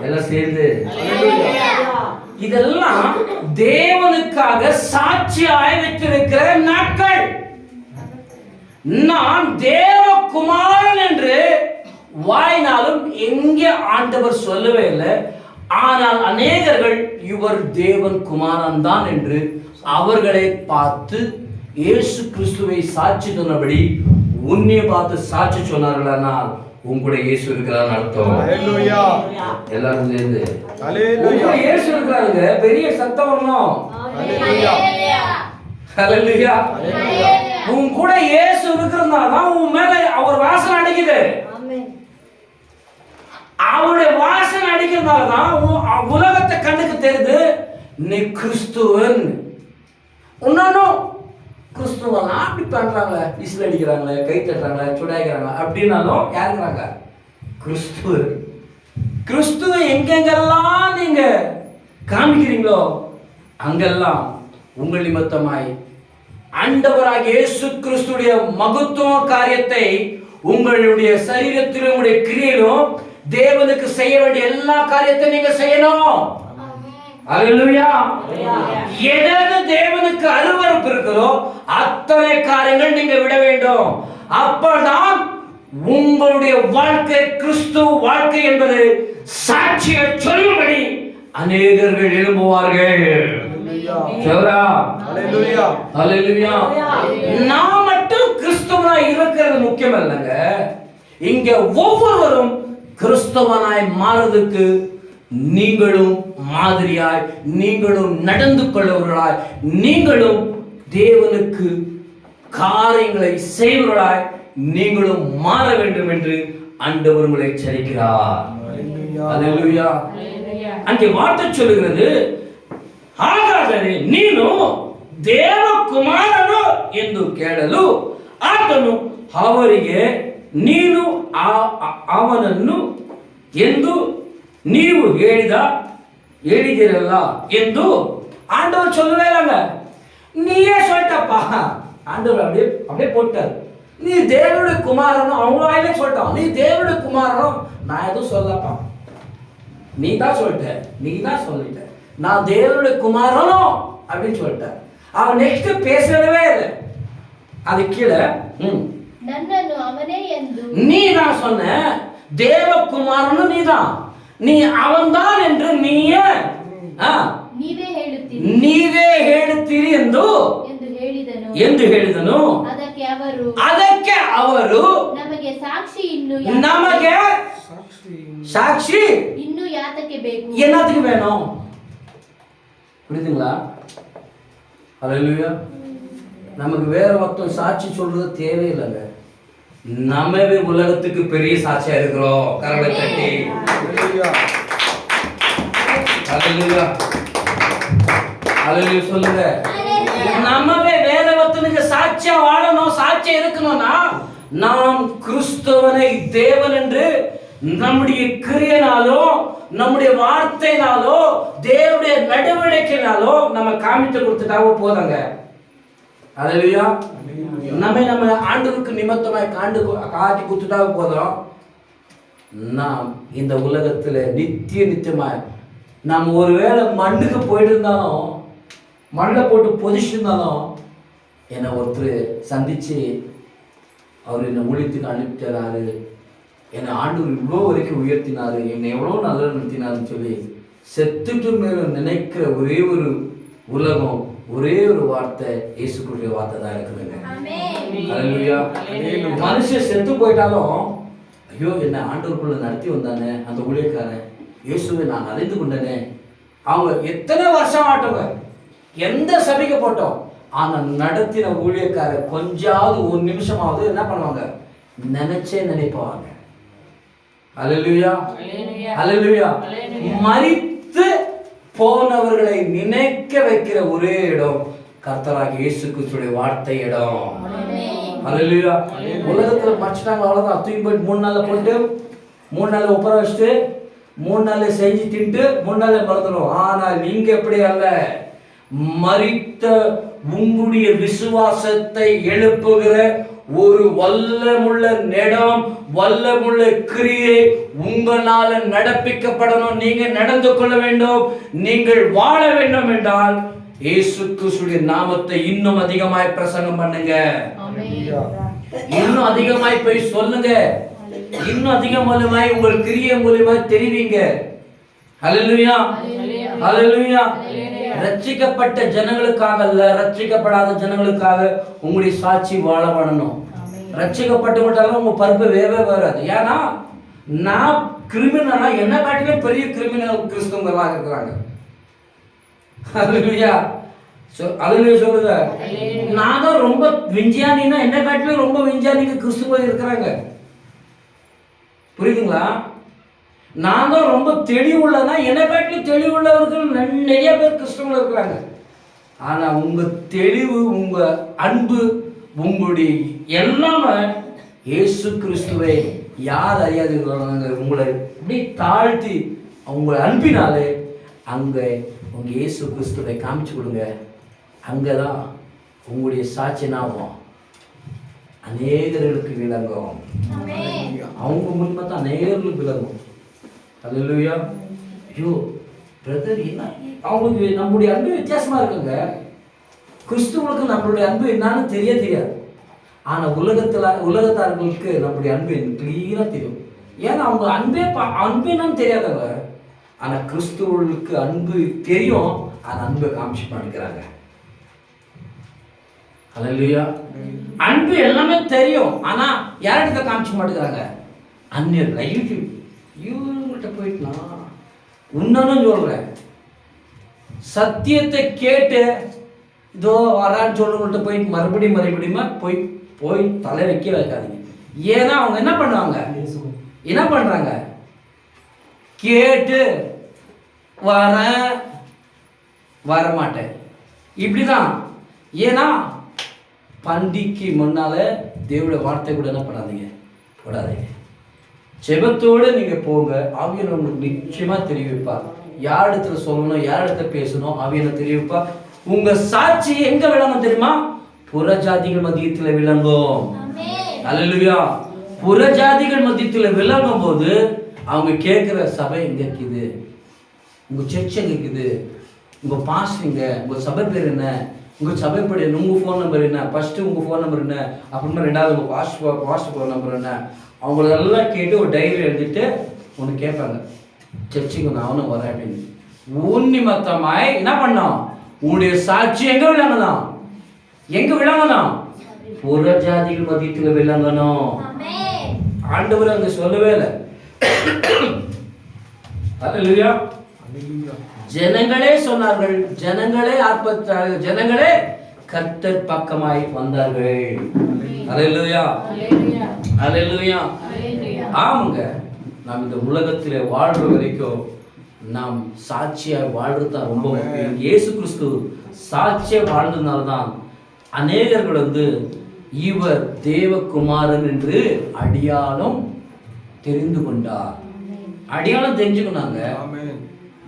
எல்லாம் சேர்ந்து. இதெல்லாம் தேவனுக்காக சாட்சியாய் வைத்திருக்கிற நாட்கள். நான் தேவகுமாரன் என்று வாயினாலும் எங்கே ஆண்டவர் சொல்லவே இல்லை. ஆனால் அநேகர்கள் இவர் தேவன் குமாரன் தான் என்று அவர்களை பார்த்து இயேசு கிறிஸ்துவை சாட்சி சொன்னபடி உன்னை பார்த்து சாட்சி சொன்னார்களானால் உங்களுடைய இயேசு இருக்கிறான்னு அர்த்தம். ஹalleluya. எல்லாரும் சேர்ந்து ஹalleluya. உங்களுடைய இயேசு இருக்கிறாங்க. பெரிய சத்தம் வரணும். ஹalleluya. ஹalleluya. உன் கூட இயேசு இருக்கிறதுனால தான் உன் மேல அவர் வாசனை அடிக்குது. அவருடைய வாசனை அடிக்கிறதுனால தான் உலகத்தை கண்ணுக்கு தெரியுது நீ கிறிஸ்துவன். இன்னும் கிறிஸ்துவெல்லாம் அப்படி பண்றாங்க, விசில் அடிக்கிறாங்களே, கை தட்டுறாங்களே, சுடாய்க்கிறாங்க அப்படின்னாலும் யாருங்கிறாங்க? கிறிஸ்துவ. கிறிஸ்துவ எங்கெங்கெல்லாம் நீங்க காமிக்கிறீங்களோ அங்கெல்லாம் உங்கள் நிமித்தமாய் ஆண்டவராகிய இயேசு கிறிஸ்துடைய மகத்துவ காரியத்தை உங்களுடைய சரீரத்திலும் உங்களுடைய கிரியையிலும் தேவனுக்கு செய்ய வேண்டிய எல்லா காரியத்தையும் நீங்க செய்யணும். அல்லேலூயா. எது தேவனுக்கு அருவருப்பு இருக்கிறோ அத்தனை காரியங்கள் நீங்க விட வேண்டும். அப்பதான் உங்களுடைய வாழ்க்கை கிறிஸ்துவ வாழ்க்கை என்பது சாட்சியை சொல்லும்படி அநேகர்கள் எழும்புவார்கள். நான் மட்டும் கிறிஸ்துவனாய் இருக்கிறது முக்கியம் இல்லைங்க. இங்க ஒவ்வொருவரும் கிறிஸ்தவனாய் மாறுவதற்கு நீங்களும் மாதிரியாய், நீங்களும் நடந்து கொள்ளவர்களாய், நீங்களும் தேவனுக்கு காரியங்களை செய்வர்களாய் நீங்களும் மாற வேண்டும் என்று ஆண்டவர் உங்களை எச்சரிக்கிறார். அல்லேலூயா. அங்கே வார்த்தை சொல்லுகிறது, ಹಾಗಾದರೆ ನೀನು ದೇವಕುಮಾರನು ಎಂದು ಕೇಳಲು ಆತನು ಅವರಿಗೆ ನೀನು ಅವನನ್ನು ಎಂದು ನೀವು ಹೇಳಿದಿರಲ್ಲ ಎಂದು ஆண்டவர் சொல்லவே இல்லைங்க. நீயே சொல்லிட்டப்பா. ஆண்டவர் அப்படியே போட்டார். நீ தேவனுடைய குமாரனும் அவங்க வாயிலே சொல்லிட்டான். நீ தேவனுடைய குமாரனும் நான் எதுவும் சொல்லப்பா, நீ தான் சொல்லிட்ட. நான் தேவனுடைய குமாரனும் அப்படின்னு சொல்லிட்டேன். அவன் நெக்ஸ்ட் பேசவே இல்லை. அது கீழே ನನ್ನನ್ನು ಅವನೇ ಎಂದು நீ தான் சொன்ன, தேவகுமாரனும் நீதான், நீ அவன்தான் என்று ನೀವೇ ಹೇಳುತ್ತೀರಿ ಎಂದು ಹೇಳಿದನು. ಅದಕ್ಕೆ ಅವರು ನಮಗೆ சாட்சி இன்னும் யாதಕ್ಕೆ ಬೇಕು. என்னத்துக்கு வேணும்? புரியுதுங்களா? அல்லேலூயா. நமக்கு வேற ஒருத்தர் சாட்சி சொல்றது தேவையில்லைங்க. நம்மவே உலகத்துக்கு பெரிய சாட்சியா இருக்கிறோம். கரங்களை தட்டி அல்லேலூயா அல்லேலூயா சொல்லுங்க. நம்மவே வேதவத்தனுக்கு சாட்சியா வாழணும், சாட்சியா இருக்கணும்னா நாம் கிறிஸ்துவனை தேவன் என்று நம்முடைய கிரியையினாலோ நம்முடைய வார்த்தையினாலோ தேவனுடைய நடவடிக்கையினாலோ நம்ம காமித்து கொடுத்துட்டாவோ போதுங்க. அல்லேலூயா. நம்ம ஆண்டவருக்கு நிமித்தமாய் காட்டி கொடுத்துட்டாவோ போதும். நாம் இந்த உலகத்துல நித்தியமாய் நாம் ஒருவேளை மண்ணுக்கு போயிட்டு இருந்தாலும், மண்ணில் போட்டு பொதிச்சிருந்தாலும், என்னை ஒருத்தர் சந்திச்சு அவர் என்னை ஊழியத்துக்கு அனுப்பிட்டாரு, என்னை ஆண்டவர் இவ்வளோ வரைக்கும் உயர்த்தினாரு, என்னை எவ்வளோ நல்லா நிறுத்தினாருன்னு சொல்லி செத்துட்டு மேல நினைக்கிற ஒரே ஒரு உலகம், ஒரே ஒரு வார்த்தை இயேசுக்குரிய வார்த்தை தான் இருக்குதுங்க. அல்லேலூயா. மனுஷன் செத்து போயிட்டாலும், ஐயோ என்னை ஆண்டவருக்குள்ள நடத்தி வந்தானே அந்த ஊழியக்காரன், இயேசுவை நான் அறிந்து கொண்டனே. அவங்க எத்தனை வருஷம் ஆட்டவங்க, எந்த சபைக்கு போட்டோம், ஆனா நடத்தின ஊழியக்காரர் கொஞ்சாவது ஒரு நிமிஷமாவது என்ன பண்ணுவாங்க, நினைப்பாங்க. அல்லேலூயா அல்லேலூயா. மரித்து போனவர்களை நினைக்க வைக்கிற ஒரே இடம் கர்த்தராகிய இயேசு கிறிஸ்துவின் வார்த்தை இடம். அல்லேலூயா. உலகத்துல மறைச்சிட்டாங்க, அவ்வளவுதான். தூக்கி போயிட்டு 3 நாள்ல போட்டு 3 நாள்ல உட்கார வச்சுட்டு 3 நாள்ல செஞ்சு தின்ட்டு 3 நாள்ல மறந்துடும். ஆனால் நீங்க எப்படி அல்ல, மரித்த உங்களுடைய விசுவாசத்தை எழுப்புகிற ஒரு வல்லமுள்ள நெடம், வல்லமுள்ள கிரியை உங்களால நடப்பிக்கப்படணும். நீங்க நடந்து கொள்ள வேண்டும், நீங்கள் வாழ வேண்டும் என்றால் இயேசு கிறிஸ்துவின் நாமத்தை இன்னும் அதிகமாய் பிரசங்கம் பண்ணுங்க. இன்னும் அதிகமாய் போய் சொல்லுங்க. இன்னும் அதிக மூலமாய் உங்கள் கிரியை மூலமாய் தெரிவிங்க. அல்லேலூயா அல்லேலூயா. ரட்சிக்கப்பட்ட ஜனங்களுக்காக அல்ல, ரட்சிக்கப்படாத ஜனங்களுக்காக உங்களுடைய சாட்சி வாழ பண்ணணும். ரட்சிக்கப்பட்டு விட்டாலும் உங்க பருப்பு வேவே வராது. ஏன்னா நான் கிரிமினலா என்ன காட்டிலே பெரிய கிரிமினல் கிறிஸ்தவங்களா இருக்கிறாங்க. அல்லேலூயா அல்லேலூயா சொல்லுங்க. நான் தான் ரொம்ப விஞ்ஞானினா என்ன காட்டிலே ரொம்ப விஞ்ஞானிங்க கிறிஸ்துவ இருக்கிறாங்க. புரியுதுங்களா? நான் தான் ரொம்ப தெளிவுள்ளனா என்ன காட்டிலும் தெளிவுள்ளவர்கள் நிறைய பேர் கிறிஸ்தவர்கள் இருக்கிறாங்க. ஆனா உங்க தெளிவு, உங்க அன்பு, உங்களுடைய எல்லாமே இயேசு கிறிஸ்துவை யார் அறியாதவங்க உங்களை இப்படி தாழ்த்தி உங்களை அன்பினாலே அங்கே உங்க இயேசு கிறிஸ்துவை காமிச்சு கொடுங்க. அங்கதான் உங்களுடைய சாட்சினாகும் அநேகர்களுக்கு விளங்கும். அவங்க முன்மை தான் அநேகர்களுக்கு விளங்கும். அல்லேலூயா. ஐயோ பிரதர், என்ன அவங்களுக்கு நம்முடைய அன்பு வித்தியாசமா இருக்குங்க. கிறிஸ்துவனுக்கு நம்மளுடைய அன்பு என்னன்னு தெரியாது. ஆனா உலகத்தார்களுக்கு நம்முடைய அன்பு கிளியரா தெரியும். ஏன்னா அவங்க அன்பு என்னன்னு தெரியாதவங்க. ஆனா கிறிஸ்துவனுக்கு அன்பு தெரியும். அந்த அன்பை காமிச்சு பண்ணிக்கிறாங்க. அல்லேலூயா. அன்பு எல்லாமே தெரியும். ஆனா யார்கிட்ட காமிச்சு மாட்டேங்கிறாங்க? அந்நியர்கள். இவங்கள்ட்ட போயிட்டுனா உன்னனும் சொல்றேன், சத்தியத்தை கேட்டு இதோ வரான்னு சொல்லுங்கள்ட்ட போய் மறுபடியுமா போய் தலை வைக்காதீங்க. ஏன்னா அவங்க என்ன பண்றாங்க? கேட்டு வரமாட்டேன் இப்படிதான். ஏன்னா பண்டிக்கு முன்னால தேவனுடைய வார்த்தை கூட என்ன பண்ணாதீங்க, போடாதீங்க. ஜெபத்தோடு நீங்க போங்க. ஆவியானவர் உங்களுக்கு நிச்சயமா தெரிவிப்பார். யார் இடத்துல சொல்லணும், யார் இடத்துல பேசணும், ஆவியானவர் தெரிவிப்பார். உங்க சாட்சி எங்க விளங்கும் தெரியுமா? புறஜாதிகள் மத்தியத்துல விளங்கும். அல்லேலூயா. புறஜாதிகள் மத்தியத்துல விளங்கும் போது அவங்க கேட்கிற சபை எங்க இருக்குது, உங்க சர்ச் எங்க இருக்குது, உங்க பாஸ்டிங்க, உங்க சபை பேர் என்ன, உங்க சபைப்படி என்ன, உங்க ஃபோன் நம்பர் என்ன, ஃபர்ஸ்ட் உங்க ஃபோன் நம்பர் என்ன, அப்புறமா ரெண்டாவது உங்க பாஸ்ட் ஃபோன் நம்பர் என்ன, அவங்களெல்லாம் கேட்டு ஒரு டைரி எழுதிட்டு ஒன்று கேட்பாங்க, சர்ச்சுக்கு நானும் வரேன் அப்படின்னு. உன்னிமத்தமாய் என்ன பண்ணோம்? உன்னுடைய சாட்சி எங்க விளங்கணும்? புறஜாதிகள் மத்தியத்துல விளங்கணும். ஆண்டவர் அங்க சொல்லவே இல்லை. அல்லேலூயா. ஜனங்களே சொன்னார்கள், ஜனங்களே கர்த்தர் பக்கமாய் வந்தார்கள். அல்லேலூயா. அல்லேலூயா. ஆமாங்க. நாம் இந்த உலகத்திலே வாழ்ற வரைக்கும் நாம் சாட்சியாய் வாழ்றது தான் ரொம்ப முக்கியம். இயேசு கிறிஸ்து சாட்சியாக வாழ்ந்ததுனால்தான் அநேகர்கள் இவர் தேவகுமாரன் என்று அடையாளம் தெரிந்து கொண்டார். அடையாளம் தெரிஞ்சுக்கணாங்க.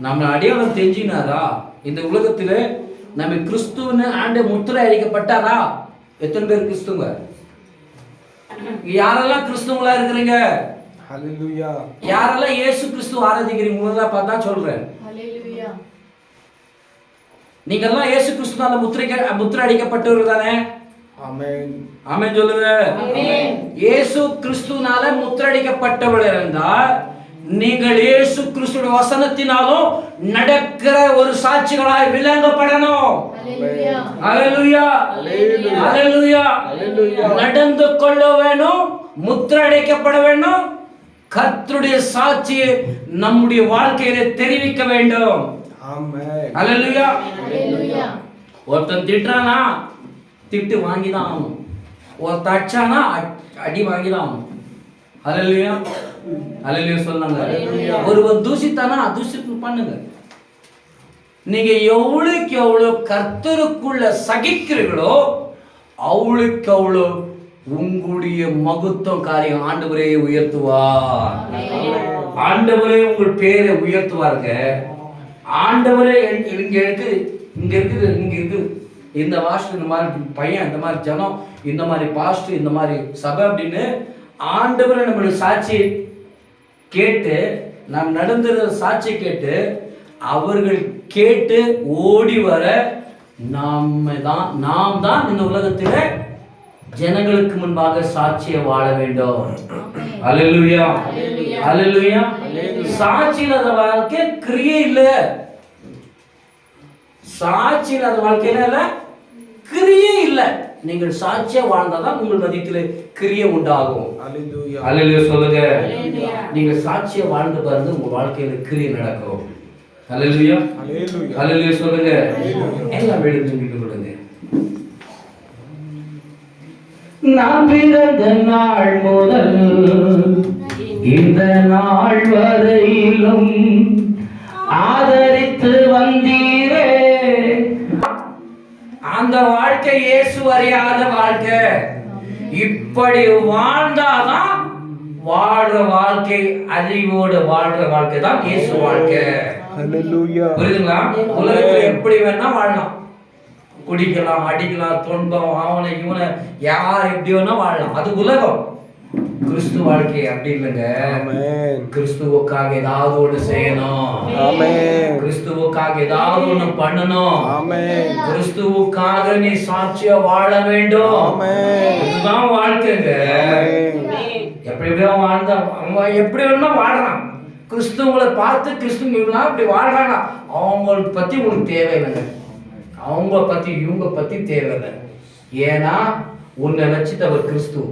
நம்ம அடையாளம் தெரிஞ்சினாரா? இந்த உலகத்துல நம்ம கிறிஸ்துவன்னு ஆண்டு முத்திரை அடிக்கப்பட்டாரா? எத்தனை பேர் கிறிஸ்துவங்க? யாரெல்லாம் கிறிஸ்துவங்களா இருக்கிறீங்க? ஹல்லேலூயா. யாரெல்லாம் இயேசு கிறிஸ்து ஆராதிக்கிறீங்க? முதல்ல பார்த்தா சொல்றேன். ஹல்லேலூயா. நீங்க எல்லாம் இயேசு கிறிஸ்துவால முத்திரை அடிக்கப்பட்டவர்கள் தானே? ஆமென். ஆமென் சொல்லுங்க. ஆமென். இயேசு கிறிஸ்துனால முத்திரை அடிக்கப்பட்டவர்கள் இருந்தால் நீங்கள் இயேசு கிறிஸ்துவின் வசனத்தினாலும் நடக்கிற ஒரு சாட்சிகளாய் விளங்கப்படணும். ஹல்லேலூயா. அல்லேலூயா. அல்லேலூயா. அல்லேலூயா. நடந்து கொள்ள வேணும், முத்திரை அடிக்கப்பட வேண்டும், கர்த்தருடைய சாட்சியை நம்முடைய வாழ்க்கையில தெரிவிக்க வேண்டும். ஆமென். அல்லேலூயா. ஹல்லேலூயா. ஒருத்தன் திட்டுறானா திட்டு வாங்கிதான் ஆகணும். ஒருத்தன் அடிச்சானா அடி வாங்கிதான் ஆகணும். அல்லேலூயா. அல்லேலூயா சொன்னாங்க. ஒருவன் தூசித்தானா தூசித்து பண்ணுங்க. நீங்க எவ்வளவுக்கு எவ்வளவு கர்த்தருக்குள்ள சகிக்கிறீர்களோ அவளுக்கு அவ்வளவு உங்களுடைய மகத்துவம் காரியம் ஆண்டவரே உயர்த்துவார். ஆண்டவரே உங்கள் பேரை உயர்த்துவாருங்க. ஆண்டவரே இங்க இருக்குது இந்த வாஸ்ட், இந்த மாதிரி பையன், இந்த மாதிரி ஜனம், இந்த மாதிரி பாஸ்ட், இந்த மாதிரி சபை அப்படின்னு ஆண்டவரை நம்மளுடைய சாட்சி கேட்டு நாம் நடந்துற சாட்சி கேட்டு அவர்கள் கேட்டு ஓடி வர நாம் தான் இந்த உலகத்தில் ஜனங்களுக்கு முன்பாக சாட்சியை வாழ வேண்டும். அல்லேலூயா. அல்லேலூயா. சாட்சி இல்லாத வாழ்க்கை கிரியை இல்லை. சாட்சி இல்லாத வாழ்க்கையில இல்ல கிரியே இல்லை. நீங்கள் சாட்சியா வாழ்ந்தாதான் உங்கள் மதியத்தில் கிரியை உண்டாகும். Hallelujah. அல்லேலூயா சொல்லுங்க. Hallelujah. நீங்க சாட்சியா வாழ்ந்து பாருங்க, உங்க வாழ்க்கையில கிரியை நடக்கும். அல்லேலூயா. Hallelujah. அல்லேலூயா சொல்லுங்க. Hallelujah. எல்லாம் எழுந்து கொடுங்க. நான் பிறந்த நாள் முதல் இந்த நாள் வரையிலும் ஆதரித்து வந்தீரே. அந்த வாழ்க்கை இயேசு அறியாத வாழ்க்கை. இப்படி வாழ்ந்தாதான் வாழ்ற வாழ்க்கை, அறிவோடு வாழ்ற வாழ்க்கை தான் இயேசு வாழ்க்கை. Hallelujah. புரியுதுங்களா? உலகத்துல எப்படி வேணா வாழலாம், குடிக்கலாம், அடிக்கலாம், துன்பம், அவனை இவனை யார் எப்படி வேணா வாழலாம், அது உலகம். கிறிஸ்து வாழ்க்கை அப்படி இல்லைங்க. Amen. கிறிஸ்துவுக்காக ஏதாவது ஒன்று செய்யணும். Amen. கிறிஸ்துவுக்காக ஏதாவது ஒன்று பண்ணணும். Amen. கிறிஸ்துவுக்காக நீ சாட்சியா வாழ வேண்டும். Amen. இதுதான் வாழ்க்கைங்க. Amen. எப்படி எப்படியோ வாழ்ந்தா அவன் எப்படி வேணும்னா வாழறான். கிறிஸ்துவங்களை பார்த்து கிறிஸ்துவங்களாம் இப்படி வாழ்றாங்க. அவங்கள பத்தி உங்களுக்கு தேவையில்லைங்க. அவங்க பத்தி இவங்க பத்தி தேவையில்லை. ஏன்னா உன்னை ரட்சித்தவர் கிறிஸ்து.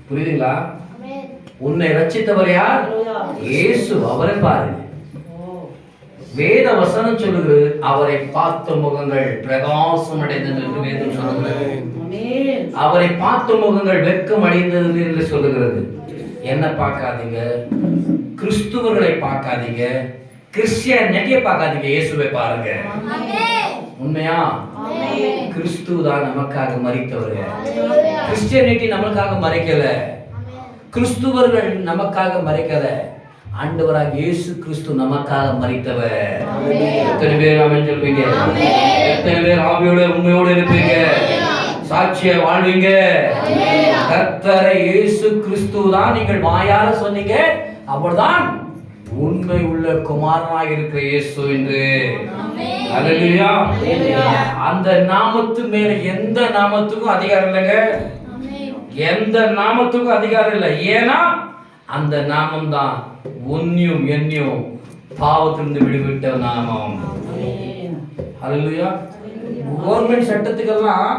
புரியுதுங்களா? உன்னை ரட்சித்தவர் யார்? இயேசு. அவரை பாருங்க. வேத வசனம் சொல்லுகிறது, அவரை பார்த்த முகங்கள் பிரகாசம் அடைந்தது என்று வேதம் சொல்லுகிறது. அவரை பார்த்த முகங்கள் வெட்கம் அடைந்தது என்று சொல்லுகிறது. என்ன பார்க்காதீங்க, கிறிஸ்துவர்களை பார்க்காதீங்க, கிறிஸ்டியானிட்டியை பார்க்காதீங்க, இயேசுவை பாருங்க. உண்மையா? கிறிஸ்து தான் நமக்காக மரித்தவர். கிறிஸ்டியானிட்டி நமக்காக மரிக்கல, கிறிஸ்துவர்கள் நமக்காக மரிக்கல, ஆண்டவராக இயேசு கிறிஸ்து நமக்காக மரித்தவர். எத்தனை பேர் ஆமென் சொல்வீங்க? எத்தனை பேர் ஆவியோட உண்மையோட இருப்பீங்க, சாட்சியா வாழ்வீங்க? கர்த்தரை இயேசு கிறிஸ்து தான் நீங்கள் வாயால சொன்னீங்க, அவர்தான் உண்மை உள்ள குமாரனாக இருக்கிற இயேசு என்று. அல்லேலூயா. அந்த நாமத்து மேல எந்த நாமத்துக்கும் அதிகாரம் இல்லைங்க. எந்த நாமத்துக்கும் அதிகாரம் இல்லை. ஏன்னா அந்த நாமம் தான் உன்னையும் என்னையும் பாவத்திலிருந்து விடுவிட்ட நாமம். அல்லேலூயா. கவர்மெண்ட் சட்டத்துக்கெல்லாம்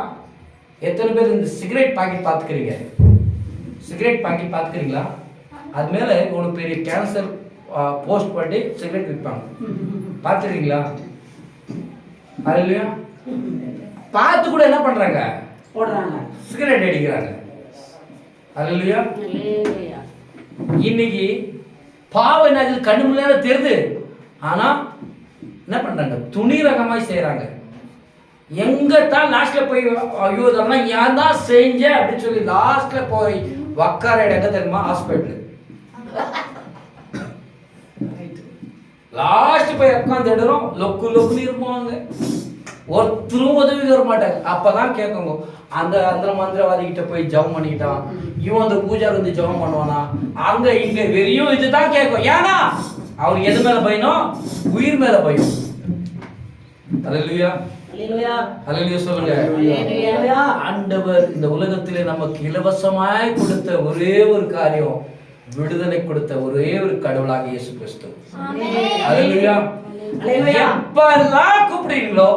எத்தனை பேர் இந்த சிகரெட் பாக்கெட் பார்த்துக்கிறீங்க? சிகரெட் பாக்கெட் பார்த்துக்கிறீங்களா? அது மேல ஒரு பெரிய கேன்சர் போஸ்ட் பண்ணி சிகரெட் விற்பாங்க. பார்த்துருக்கீங்களா? அல்லேலூயா. பார்த்து கூட என்ன பண்றாங்க? போடுறாங்க, சிகரெட் அடிக்கிறாங்க. அல்லேலூயா. இன்னைக்கு பாவம் என்ன கண்ணு முன்னால தெரியுது, ஆனா என்ன பண்றாங்க? துணி ரகமாய் செய்யறாங்க. எங்க தான் லாஸ்ட்ல போய் ஐயோ இதெல்லாம் ஏன் தான் செஞ்ச அப்படின்னு சொல்லி லாஸ்ட்ல போய் உக்கார இடம் எங்க தெரியுமா? ஹாஸ்பிட்டல். லாஸ்ட் போய் உட்காந்து இடரும் லொக்கு லொக்குன்னு இருப்பாங்க. ஒருத்தரும் உதவி வர மாட்டாங்க. அப்பதான் கேட்குங்க, அந்த அந்த மந்திரவாதி கிட்ட போய் ஜெபம் பண்ணிக்கிட்டான், இவன் அந்த பூஜா வந்து ஜெபம் பண்ணுவானா, அங்க இங்க வெறியும் இதுதான் கேட்கும். ஏன்னா அவர் எது மேல பயணும்? உயிர் மேல பயம். அல்லேலூயா. அல்லேலூயா சொல்லுங்க. ஆண்டவர் இந்த உலகத்திலே நமக்கு இலவசமாய் கொடுத்த ஒரே ஒரு காரியம், விடுதலை கொடுத்த ஒரே ஒரு கடவுளாக இயேசு கிறிஸ்து. அல்லேலூயா. எப்பெல்லாம் கூப்பிடுறீங்களோ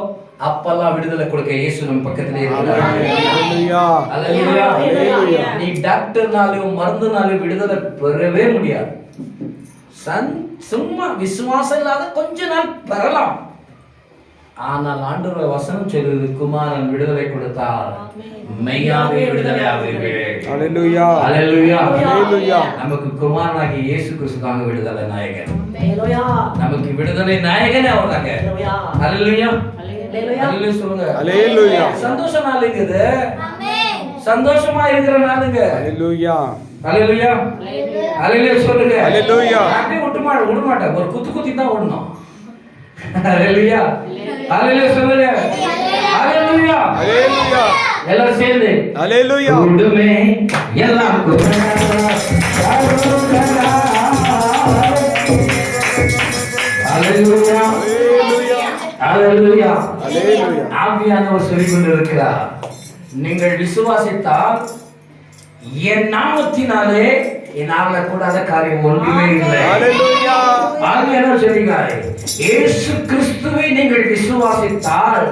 அப்பெல்லாம் விடுதலை கொடுக்க இயேசு நம்ம பக்கத்திலே இருக்கிறார். அல்லேலூயா. நீ டாக்டர்னாலும் மருந்துனாலும் விடுதலை பெறவே முடியாது. சும்மா விசுவாசம் இல்லாத கொஞ்ச நாள் பெறலாம். ஆனால் ஆண்டவர் வசனம் சொல்லுது, குமாரன் விடுதலை கொடுத்தார் மெய்யாவே விடுதலை ஆவீர்கள். அல்லேலூயா. அல்லேலூயா. அல்லேலூயா. நமக்கு குமாரனாகிய இயேசு கிறிஸ்து தாங்க விடுதலை நாயகன். அல்லேலூயா. நமக்கு விடுதலை நாயகனே அவர் தாங்க. அல்லேலூயா. அல்லேலூயா சொல்லுங்க. அல்லேலூயா. சந்தோஷ நாளுங்க இது. ஆமென். சந்தோஷமா இருக்கிற நாளுங்க. அல்லேலூயா. அல்லேலூயா. அல்லேலூயா சொல்லுங்க. அல்லேலூயா. அப்படியே விட மாட்டேன், ஒரு குத்து குத்தி தான் ஓடணும். அல்லேலூயா. அல்லேலூயா சொல்லுங்க. அல்லேலூயா. அல்லேலூயா. எல்லாரும் சேர்ந்து அல்லேலூயா. உடுமே எல்லாம் அல்லேலூயா. அல்லேலூயா. அல்லேலூயா. ஆவியானவர் சொல்லிக் கொண்டிருக்கிறார், நீங்கள் விசுவாசித்தால் என் நாமத்தினாலே என்னால கூடாத காரியம் ஒன்றுமே இல்லை. அல்லேலூயா. ஆவியானவர் சொல்கிறார், இயேசு கிறிஸ்துவை நீங்கள் விசுவாசித்தால்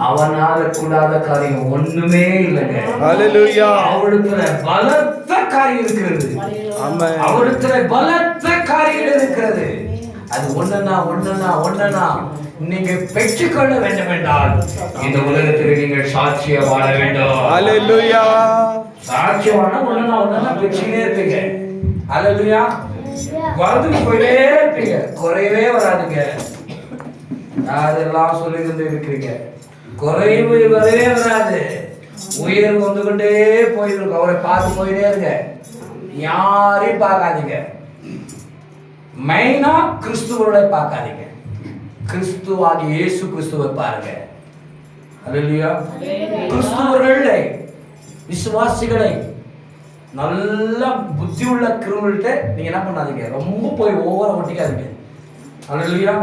அவனால கூடாத காரியம் ஒண்ணுமே இல்லைங்க. ஹalleluya. அவரிடத்துல பலத்த காரியம் இருக்கிறது. ஆமென். அவரிடத்துல பலத்த காரியம் இருக்கிறது. அது ஒண்ணா நீங்க பெற்றுக்கொள்ள வேண்டும் என்றால் இந்த உலகத்தில் நீங்கள் சாட்சியா வாழ வேண்டும். ஹalleluya. சாட்சியமான ஒண்ணா பெற்றுக்கிட்டே இருப்பீங்க. ஹalleluya. வளர்ந்து போயிட்டே இருப்பீங்க, குறையவே வராதுங்க. அதெல்லாம் சொல்லிக்கிட்டு இருக்கிறீங்க, குறைவு வரவே வராது, உயர்வு வந்து கொண்டே போயிருக்கு. அவரை பார்த்து போயிட்டே இருங்க, யாரையும் பார்க்காதீங்க. மெயினா கிறிஸ்துவோட பார்க்காதீங்க, கிறிஸ்துவாகி இயேசு கிறிஸ்துவை பாருங்க. அல்லேலூயா. கிறிஸ்துவர்களை, விசுவாசிகளை, நல்ல புத்தி உள்ள கிறிஸ்துவர்கள்ட்ட நீங்க என்ன பண்ணாதீங்க, ரொம்ப போய் ஓவர ஒட்டிக்காதீங்க. அல்லேலூயா.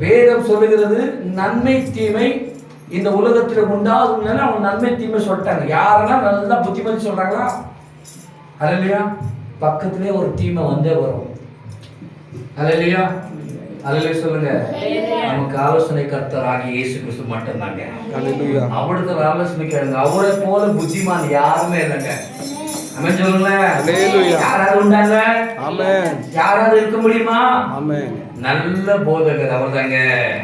வேதம் சொல்லுகிறது நன்மை தீமை இந்த உலகத்தில் உண்டாகுதுன்னு அவங்க நன்மை தீமை சொல்லிட்டாங்க. யாரெல்லாம் நல்லா புத்திமதி சொல்றாங்களா? அல்லேலூயா. பக்கத்திலே ஒரு தீமை வந்தே வரும். அல்லேலூயா. அல்லேலூயா சொல்லுங்க. நமக்கு ஆலோசனை கர்த்தராகிய இயேசு கிறிஸ்து மட்டும்தாங்க. ஹalleluya. அவருக்கு ஆலோசனை கேளுங்க. அவரை போல புத்திமான் யாருமே இல்லைங்க. ஆமென் சொல்லுங்க. ஹalleluya. யாராவது உண்டாங்க? ஆமென். யாராவது இருக்க முடியுமா? ஆமென். நல்ல போதகர் அவர்தாங்க.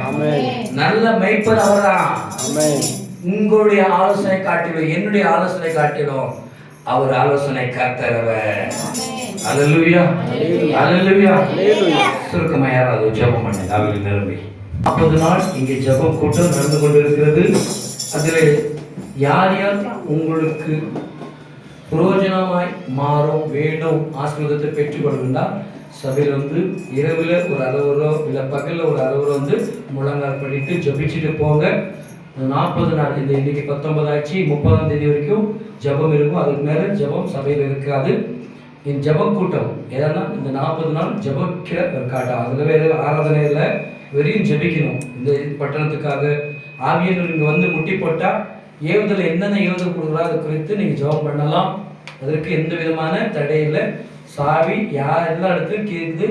ஆமென். நல்ல மேய்ப்பர் அவர்தான். ஆமென். உங்களுடைய ஆலோசனை காட்டிலும் என்னுடைய ஆலோசனை காட்டிலும் அவர் ஆலோசனை கர்த்தர் அவர். அல்லேலூயா. அல்லேலூயா. அல்லேலூயா. சுருக்கமா யாராவது ஜெபம் பண்ணுங்க. அவர்கள் நிரம்பி 40 நாள் இங்கே ஜெபம் கூட்டம் நடந்து கொண்டிருக்கிறது. அதில் யார் யார் உங்களுக்கு பிரயோஜனமாய் மாறும் வேண்டும் ஆசீர்வாதத்தை பெற்றுக்கொள்ளுங்கள். சபையில் வந்து இரவில் ஒரு அளவுரோ இல்லை பகலில் ஒரு அளவுரோ வந்து முழங்கால் படித்து ஜபிச்சுட்டு போங்க. 40 நாள், இந்த இன்னைக்கு 19 ஆச்சு, 30ஆம் தேதி வரைக்கும் ஜபம் இருக்கும். அதுக்கு மேலே ஜபம் சபையில் இருக்காது. இந்த ஜபம் கூட்டம் ஏன்னா இந்த 40 நாள் ஜபிக்கிற ஒரு காட்டம். அதில் வேறு ஆராதனை இல்லை, வெறும் ஜபிக்கணும். இந்த பட்டணத்துக்காக ஆவியர்கள் இங்கே வந்து முட்டி போட்டால் ஏவுதல் என்னென்ன ஏவுதல் கொடுக்குறா அது குறித்து நீங்கள் ஜபம் பண்ணலாம். அதற்கு எந்த விதமான தடை இல்லை. சாவி யார் எல்லா இடத்துலையும் கேட்குது,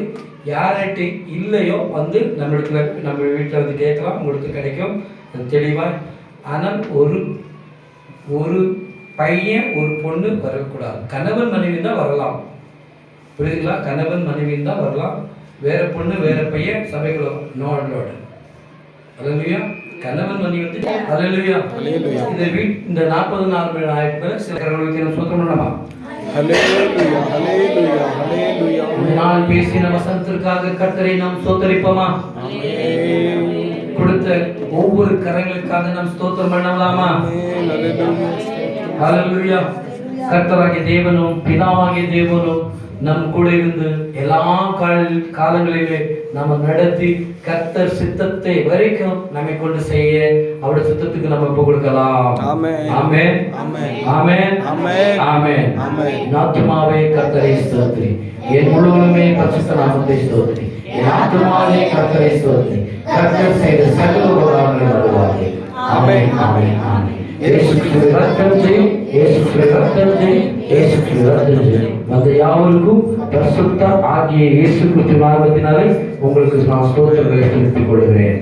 யார்கிட்ட இல்லையோ வந்து நம்ம வீட்டில் வந்து கேட்கலாம், உங்களுக்கு கிடைக்கும் தெளிவாக. ஆனால் ஒரு பையன் ஒரு பொண்ணு வரக்கூடாது. கணவன் மனைவி தான் வரலாம், புரியுதுங்களா? கணவன் மனைவி தான் வரலாம். வேற பொண்ணு வேற பையன் சபைக்குள்ள நோ அலோட். அல்லேலூயா. கணவன் மனைவி வந்து அல்லேலூயா. இந்த 40 நாள் ஆயிரத்து சில கரங்களுக்கு நம்ம சுத்தம் பண்ணலாமா? ஹalleluya. ஹalleluya. ஹalleluya. நான் பேசின வசனத்திற்காக கர்த்தரை நாம் ஸ்தோத்திரிப்போமா? ஆமென். கொடுத்த ஒவ்வொரு கரங்களுக்காக நாம் ஸ்தோத்திரம் பண்ணலாமா? ஆமென். ஹalleluya. ஹalleluya. கர்த்தராகிய தேவனும் பிதாவாகிய தேவனும் நம் கூட இருந்து எல்லா காலங்களிலே நம்ம நடத்தி கர்த்தர் சித்தத்தை வரைக்கும் நம்மை கொண்டு செய்ய அவருடைய சித்தத்துக்கு நம்ம ஒப்பு கொடுக்கலாம். ஆமென். ஆமென். ஆமென். ஆமென். ஆமென். ஆமென். ஆமென். ஆத்துமாவே கர்த்தரை ஸ்தோத்திரி, என் முழுவதுமே பரிசுத்த நாமத்தை ஸ்தோத்திரி. என் ஆத்துமாவே கர்த்தரை ஸ்தோத்திரி, கர்த்தர் செய்த சகல உபகாரங்களை வருவார்கள். ஆமென். ஆமென். ஆமென். இயேசு கிறிஸ்துவின் ரத்தத்தை, இயேசு கிறிஸ்துவின் ரத்தத்தை, இயேசு கிறிஸ்துவின் ரத்தத்தை அந்த யாவருக்கும் பரிசுத்த ஆகிய இயேசு கிறிஸ்துவின் நாமத்தினாலே உங்களுக்கு நான் ஸ்தோத்திரங்களை செலுத்திக் கொள்கிறேன்.